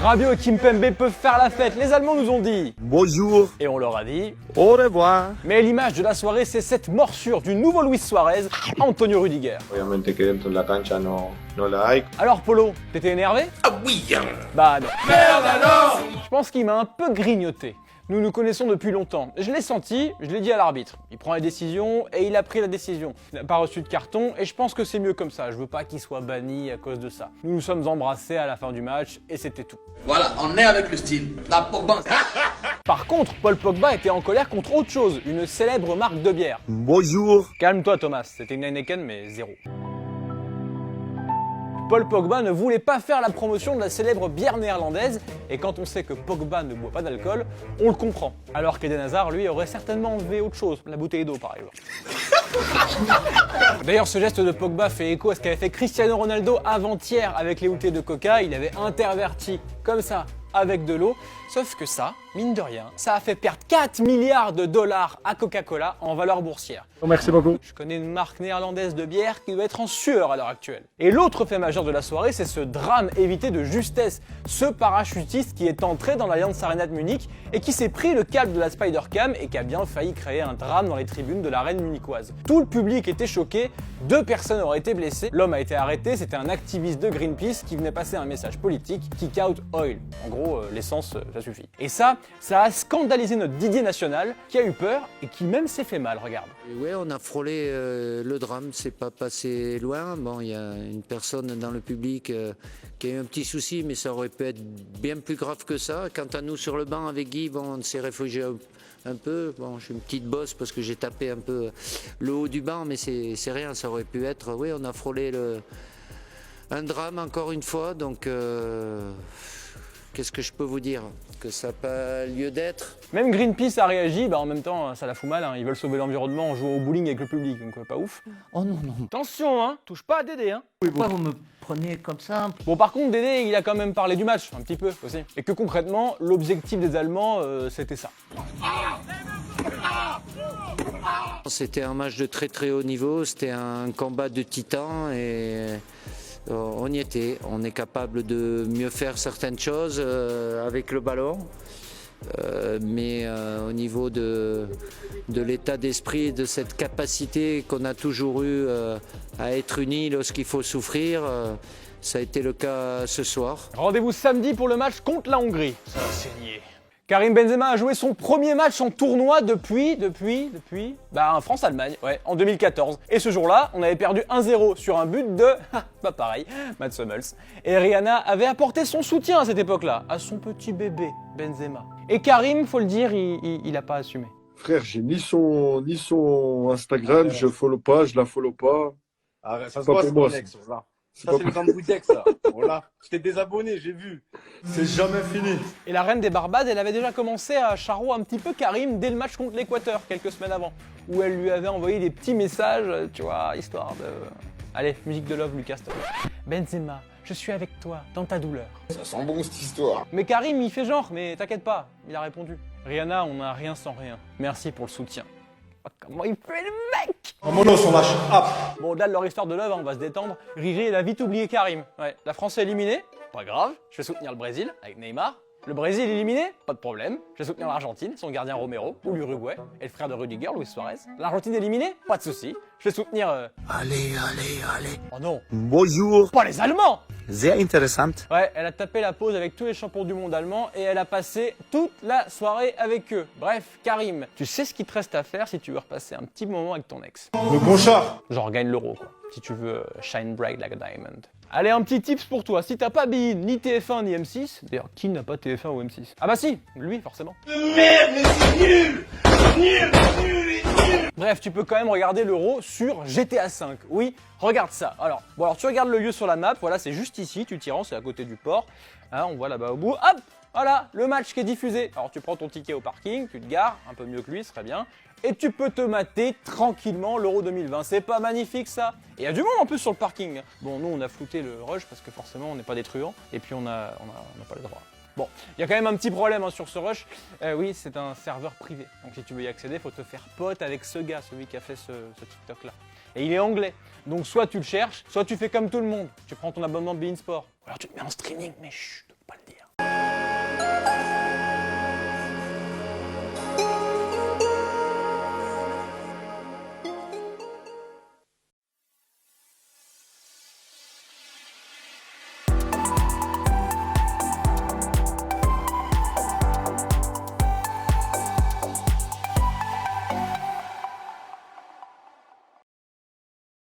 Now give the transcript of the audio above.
Rabiot et Kimpembe peuvent faire la fête, les Allemands nous ont dit bonjour et on leur a dit au revoir. Mais l'image de la soirée, c'est cette morsure du nouveau Luis Suarez, Antonio Rudiger. Obviamente que dentro de la cancha no la hay. Alors Polo, t'étais énervé? Ah oui. Bah non. Merde alors. Je pense qu'il m'a un peu grignoté. Nous nous connaissons depuis longtemps. Je l'ai senti, je l'ai dit à l'arbitre. Il prend la décision et il a pris la décision. Il n'a pas reçu de carton et je pense que c'est mieux comme ça. Je veux pas qu'il soit banni à cause de ça. Nous nous sommes embrassés à la fin du match et c'était tout. Voilà, on est avec le style. La Pogba. Par contre, Paul Pogba était en colère contre autre chose, une célèbre marque de bière. Bonjour. Calme-toi Thomas, c'était une Heineken mais zéro. Paul Pogba ne voulait pas faire la promotion de la célèbre bière néerlandaise, et quand on sait que Pogba ne boit pas d'alcool, on le comprend. Alors qu'Eden Hazard, lui, aurait certainement enlevé autre chose, la bouteille d'eau par exemple. D'ailleurs, ce geste de Pogba fait écho à ce qu'avait fait Cristiano Ronaldo avant-hier avec les bouteilles de coca, il avait interverti comme ça avec de l'eau, sauf que ça, mine de rien, ça a fait perdre 4 milliards de dollars à Coca-Cola en valeur boursière. Oh, merci beaucoup. Je connais une marque néerlandaise de bière qui doit être en sueur à l'heure actuelle. Et l'autre fait majeur de la soirée, c'est ce drame évité de justesse. Ce parachutiste qui est entré dans l'Allianz Arena de Munich et qui s'est pris le câble de la Spider-Cam et qui a bien failli créer un drame dans les tribunes de l'arène munichoise. Tout le public était choqué, 2 personnes auraient été blessées. L'homme a été arrêté, c'était un activiste de Greenpeace qui venait passer un message politique, kick out oil. En gros, l'essence, ça suffit. Et ça a scandalisé notre Didier National qui a eu peur et qui même s'est fait mal, regarde. Oui, on a frôlé le drame, c'est pas passé loin. Bon, il y a une personne dans le public qui a eu un petit souci, mais ça aurait pu être bien plus grave que ça. Quant à nous sur le banc avec Guy, bon, on s'est réfugié un peu. Bon, j'ai une petite bosse parce que j'ai tapé un peu le haut du banc, mais c'est rien, ça aurait pu être. Oui, on a frôlé un drame encore une fois, donc qu'est-ce que je peux vous dire? Que ça n'a pas lieu d'être. Même Greenpeace a réagi, en même temps ça la fout mal, hein. Ils veulent sauver l'environnement en jouant au bowling avec le public, donc pas ouf. Oh non, non. Attention, hein, touche pas à Dédé, hein. Pourquoi vous me prenez comme ça? Bon, par contre, Dédé, il a quand même parlé du match, un petit peu aussi. Et que concrètement, l'objectif des Allemands, c'était ça. C'était un match de très très haut niveau, c'était un combat de titans et on y était. On est capable de mieux faire certaines choses avec le ballon, mais au niveau de l'état d'esprit, de cette capacité qu'on a toujours eu à être unis lorsqu'il faut souffrir, ça a été le cas ce soir. Rendez-vous samedi pour le match contre la Hongrie. Ça va saigner. Karim Benzema a joué son premier match en tournoi depuis France-Allemagne, ouais, en 2014. Et ce jour-là, on avait perdu 1-0 sur un but de, pas pareil, Mats Hummels. Et Rihanna avait apporté son soutien à cette époque-là, à son petit bébé, Benzema. Et Karim, faut le dire, il a pas assumé. Frère, j'ai ni son Instagram, je follow pas, je la follow pas. Arrête, ça se pas voit, pour c'est moi, ton ex, voilà. C'est Ça, pas c'est le temps de Boudex, ça. Voilà. Je t'ai désabonné, j'ai vu. C'est jamais fini. Et la reine des Barbades, elle avait déjà commencé à charro un petit peu Karim dès le match contre l'Équateur, quelques semaines avant, où elle lui avait envoyé des petits messages, tu vois, histoire de... Allez, musique de love, Lucas, s'il te plaît. Benzema, je suis avec toi, dans ta douleur. Ça sent bon cette histoire. Mais Karim, il fait genre, mais t'inquiète pas, il a répondu. Rihanna, on n'a rien sans rien. Merci pour le soutien. Oh, comment il fait le mec! En mono, on lâche. Bon, au-delà de leur histoire de love, on va se détendre. Riri, elle a vite oublié Karim. Ouais, la France est éliminée, pas grave. Je vais soutenir le Brésil avec Neymar. Le Brésil éliminé, pas de problème. Je vais soutenir l'Argentine, son gardien Romero, ou l'Uruguay, et le frère de Rudiger, Luis Suarez. L'Argentine éliminée, pas de souci. Je vais soutenir... Allez. Oh non, Bonjour. pas les Allemands! Sehr interessant. Ouais, elle a tapé la pause avec tous les champions du monde allemands et elle a passé toute la soirée avec eux. Bref, Karim, tu sais ce qu'il te reste à faire si tu veux repasser un petit moment avec ton ex. Le bon char. Genre gagne l'euro quoi, si tu veux shine bright like a diamond. Allez, un petit tips pour toi, si t'as pas Bein, ni TF1 ni M6, d'ailleurs qui n'a pas TF1 ou M6? Ah bah si, lui forcément. Merde, mais c'est nul! Nul! Bref, tu peux quand même regarder l'Euro sur GTA V. Oui, regarde ça. Alors tu regardes le lieu sur la map, voilà, c'est juste ici, tu t'y rends, c'est à côté du port. Hein, on voit là-bas au bout, hop, voilà, le match qui est diffusé. Alors tu prends ton ticket au parking, tu te gares, un peu mieux que lui, ce serait bien. Et tu peux te mater tranquillement l'Euro 2020. C'est pas magnifique ça? Et il y a du monde en plus sur le parking. Bon, nous on a flouté le rush parce que forcément on n'est pas des truands. Et puis on n'a pas le droit. Bon, il y a quand même un petit problème hein, sur ce rush. Oui, c'est un serveur privé. Donc si tu veux y accéder, il faut te faire pote avec ce gars, celui qui a fait ce TikTok là. Et il est anglais. Donc soit tu le cherches, soit tu fais comme tout le monde. Tu prends ton abonnement de Bein Sport. Ou alors tu te mets en streaming, mais chut.